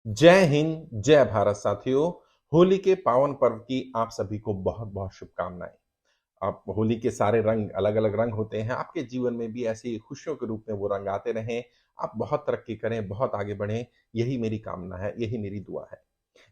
जय हिंद, जय भारत साथियों। होली के पावन पर्व की आप सभी को बहुत-बहुत शुभकामनाएँ। आप होली के सारे रंग अलग-अलग रंग होते हैं, आपके जीवन में भी ऐसे ही खुशियों के रूप में वो रंग आते रहें, आप बहुत तरक्की करें, बहुत आगे बढ़ें, यही मेरी कामना है, यही मेरी दुआ है।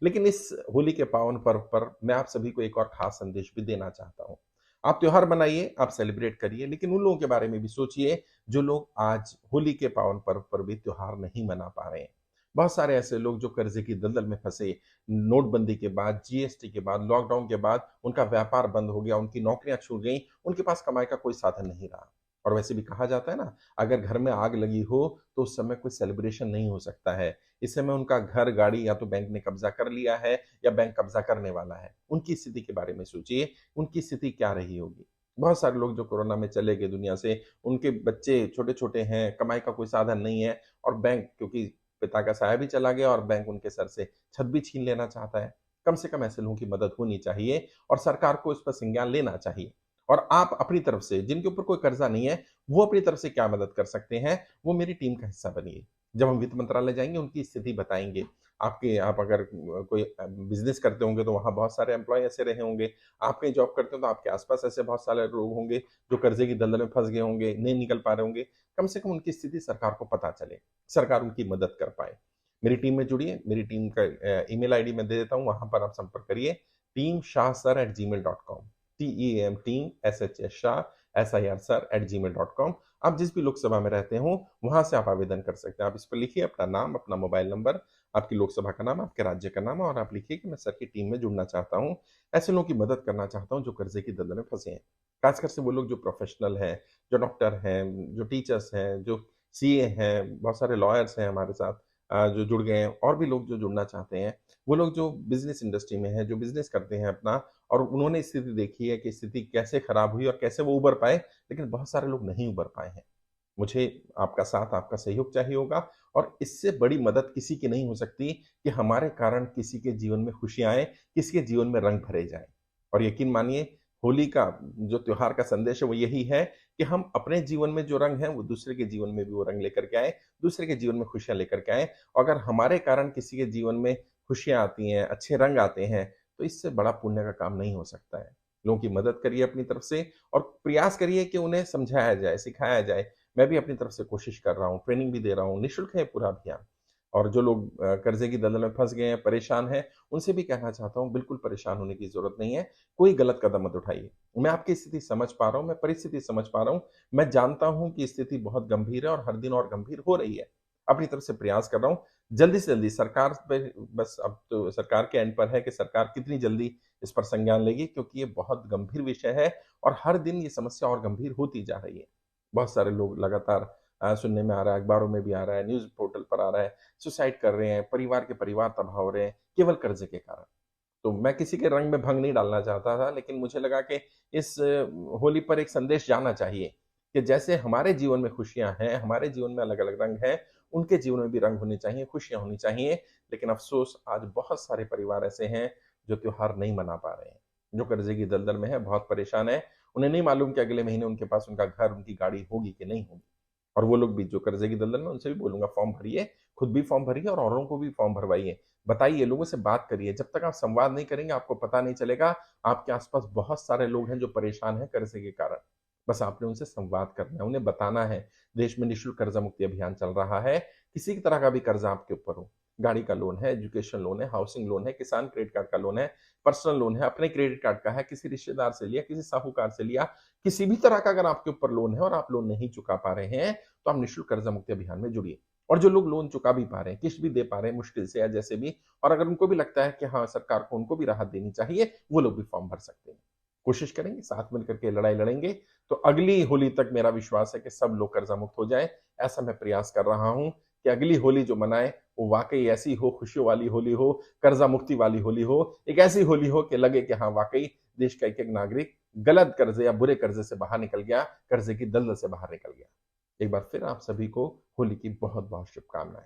लेकिन इस होली के पावन पर्व पर मैं आप सभी को एक और खास संदेश भी देना चाहता हूँ। आप त्योहार मनाइए, आप सेलिब्रेट करिए, लेकिन उन लोगों के बारे में भी सोचिए, जो लोग आज होली के पावन पर्व पर भी त्योहार नहीं मना पा रहे हैं। बहुत सारे ऐसे लोग जो कर्ज़े की दलदल में फँसे, नोटबंदी के बाद, जीएसटी के बाद, लॉकडाउन के बाद उनका व्यापार बंद हो गया, उनकी नौकरियाँ छूट गईं, उनके पास कमाई का कोई साधन नहीं रहा। और वैसे भी कहा जाता है ना, अगर घर में आग लगी हो, तो उस समय कोई सेलिब्रेशन नहीं हो सकता है। इस समय उनका घर, गाड़ी या तो बैंक ने कब्ज़ा कर लिया है या बैंक कब्ज़ा करने वाला है। उनकी स्थिति के बारे में सोचिए, उनकी स्थिति क्या रही होगी? बहुत सारे लोग जो कोरोना में चले गए दुनिया से, उनके बच्चे छोटे-छोटे हैं, कमाई का कोई साधन नहीं है और बैंक क्योंकि पिता का साया भी चला गया और बैंक उनके सर से छत भी छीन लेना चाहता है। कम से कम ऐसे लोगों की मदद होनी चाहिए और सरकार को इस पर संज्ञान लेना चाहिए। और आप अपनी तरफ से जिनके ऊपर कोई कर्जा नहीं है, वो अपनी तरफ से क्या मदद कर सकते हैं, वो मेरी टीम का हिस्सा बनिए। जब हम वित्त मंत्रालय जाएँगे, उनकी स्थिति बताएँगे। आप अगर कोई बिज़नेस करते होंगे, तो वहाँ बहुत सारे एम्प्लॉयी ऐसे रहे होंगे। आप कहीं जॉब करते हो, तो आपके आस-पास ऐसे बहुत सारे लोग होंगे, जो कर्ज़े की दलदल में फँस गए होंगे, नहीं निकल पा रहे होंगे। कम से कम उनकी स्थिति सरकार को पता चले, सरकार उनकी मदद कर पाए। मेरी टीम में जुड़िए, मेरी टीम का ईमेल आईडी मैं दे देता हूँ, वहाँ पर आप संपर्क करिए teamshahsir@gmail.com TEAM team SHS Shah SIR sir@gmail.com। आप जिस भी लोकसभा में रहते हो, वहाँ से आप आवेदन कर सकते हैं। आप इस पर लिखिए अपना नाम, अपना मोबाइल नंबर, आपकी लोकसभा का नाम, आपके राज्य का नाम और आप लिखिए कि मैं सर की टीम में जुड़ना चाहता हूँ। ऐसे लोगों की मदद करना चाहता हूँ जो कर्ज़े की दलदल में फँसे हैं। खासकर से वो लोग जो प्रोफ़ेशनल हैं, जो डॉक्टर हैं, जो टीचर्स हैं, जो सीए हैं, बहुत सारे लॉयर्स हैं हमारे साथ जो जुड़ गए हैं और भी लोग जो जुड़ना चाहते हैं, वो लोग जो बिज़नेस इंडस्ट्री में हैं, जो बिज़नेस करते हैं अपना और उन्होंने स्थिति देखी है कि स्थिति कैसे खराब हुई और कैसे वो उबर पाए, लेकिन बहुत सारे लोग नहीं उबर पाए हैं। मुझे आपका साथ, आपका सहयोग चाहिए होगा और इससे बड़ी मदद किसी की नहीं हो सकती कि हमारे कारण किसी के जीवन में खुशियाँ आएँ, किसी के जीवन में रंग भरे जाएँ। और यकीन मानिए, होली का जो त्योहार का संदेश है वो यही है कि हम अपने जीवन में जो रंग हैं, वो दूसरे के जीवन में भी वो रंग लेकर के आएँ, दूसरे के जीवन में खुशियाँ लेकर के आएँ। और अगर हमारे कारण किसी के जीवन में खुशियाँ आती हैं, अच्छे रंग आते हैं, तो इससे बड़ा पुण्य का काम नहीं हो सकता है। लोगों की मदद करिए अपनी तरफ से और प्रयास करिए कि उन्हें समझाया जाए, सिखाया जाए। मैं भी अपनी तरफ से कोशिश कर रहा हूँ, ट्रेनिंग भी दे रहा हूँ, निःशुल्क है ये पूरा अभियान। और जो लोग कर्ज़े की दलदल में फँस गए हैं, परेशान हैं, उनसे भी कहना चाहता हूँ बिल्कुल परेशान होने की ज़रूरत नहीं है, कोई गलत कदम मत उठाइए। मैं आपकी स्थिति समझ पा रहा हूँ, मैं परिस्थिति समझ पा रहा हूँ, मैं जानता हूँ कि स्थिति बहुत गंभीर है और हर दिन और गंभीर हो रही है। अपनी तरफ से प्रयास कर रहा हूँ, जल्दी से जल्दी सरकार पे बस अब तो सरकार के एंड पर है कि सरकार कितनी जल्दी इस पर संज्ञान लेगी क्योंकि ये बहुत गंभीर विषय है और हर दिन ये समस्या और गंभीर होती जा रही है। बहुत सारे लोग लगातार सुनने में आ रहा है, अखबारों में भी आ रहा है, न्यूज़ पोर्टल पर आ रहा है, सुसाइड कर रहे हैं, परिवार के परिवार तबाह हो रहे हैं, केवल कर्ज़े के कारण। तो मैं किसी के रंग में भंग नहीं डालना चाहता था, लेकिन मुझे लगा कि इस होली पर एक संदेश जाना चाहिए कि जैसे हमारे जीवन में खुशियाँ हैं, हमारे जीवन में अलग-अलग रंग हैं, उनके जीवन में भी रंग होने चाहिए, खुशियाँ होनी चाहिए। लेकिन अफ़सोस आज बहुत सारे परिवार ऐसे हैं, जो त्योहार नहीं मना पा रहे हैं, जो कर्ज़े की दलदल में हैं, बहुत परेशान हैं। उन्हें नहीं मालूम कि अगले महीने उनके पास उनका घर, उनकी गाड़ी होगी कि नहीं होगी। और वो लोग भी जो कर्ज़े की दलदल में उनसे भी बोलूँगा फॉर्म भरिए, खुद भी फॉर्म भरिए और औरों को भी फॉर्म भरवाइए। बताइए, लोगों से बात करिए, जब तक आप संवाद नहीं करेंगे आपको पता नहीं चलेगा, आपके आस-पास बहुत सारे लोग हैं जो परेशान हैं कर्ज़े के कारण। बस आपने उनसे संवाद करना है, उन्हें बताना है, देश में निःशुल्क कर्ज़ा मुक्ति अभियान चल रहा है, किसी भी तरह का भी कर्ज़ा आपके ऊपर हो, गाड़ी का लोन है, एजुकेशन लोन है, हाउसिंग लोन है, किसान क्रेडिट कार्ड का लोन है, पर्सनल लोन है, अपने क्रेडिट कार्ड का है, किसी रिश्तेदार से लिया, किसी साहूकार से लिया, किसी भी तरह का अगर आपके ऊपर लोन है और आप लोन नहीं चुका पा रहे हैं, तो आप निःशुल्क कर्ज़ा मुक्ति अभियान में जुड़िए। और जो लोग लोन चुका भी पा रहे हैं, किश्त भी दे पा रहे हैं मुश्किल से या जैसे भी और अगर उनको भी लगता है कि हाँ, सरकार को उनको भी राहत देनी चाहिए, वो लोग भी फॉर्म भर सकते हैं। कोशिश करेंगे, साथ मिल कर के लड़ाई लड़ेंगे, तो अगली होली तक मेरा विश्वास है कि सब लोग कर्ज़ा मुक्त हो जाएँ। ऐसा मैं प्रयास कर रहा हूँ कि अगली होली जो मनाएँ, वो वाक़ई ऐसी हो, खुशियों वाली होली हो, कर्ज़ा मुक्ति वाली होली हो, एक ऐसी होली हो कि लगे कि हाँ, वाक़ई देश का एक-एक नागरिक गलत कर्ज़े या बुरे कर्ज़े से बाहर निकल गया, कर्ज़े की दलदल से बाहर निकल गया। एक बार फिर आप सभी को होली की बहुत-बहुत शुभकामनाएँ।